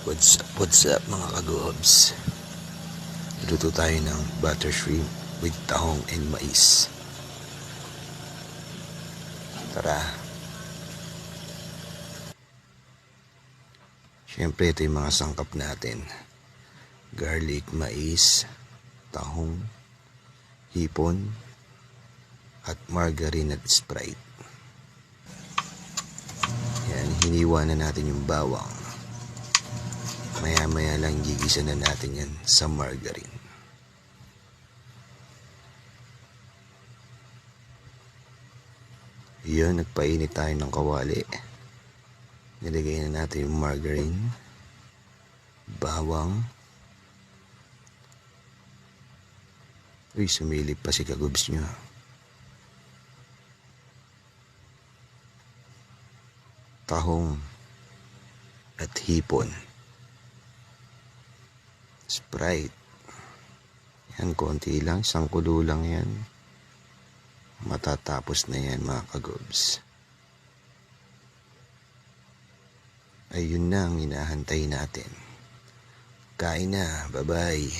What's up mga kagobs? Luto tayo ng butter shrimp with tahong and mais. Tara. Siyempre ito yung mga sangkap natin. Garlic, mais, tahong, hipon, at margarine at Sprite. Yan, hiniwa na natin yung bawang. Maya-maya lang gigisa na natin yan sa margarine. Yun, nagpainit tayo ng kawali. Nilagay na natin yung margarine, bawang. Uy, sumilip pa si kagubs nyo. Tahong at hipon. Sprite. Yan, konti lang. Isang kulo lang yan. Matatapos na yan mga kagobs. Ayun na ang hinahantay natin. Kain na. Bye-bye.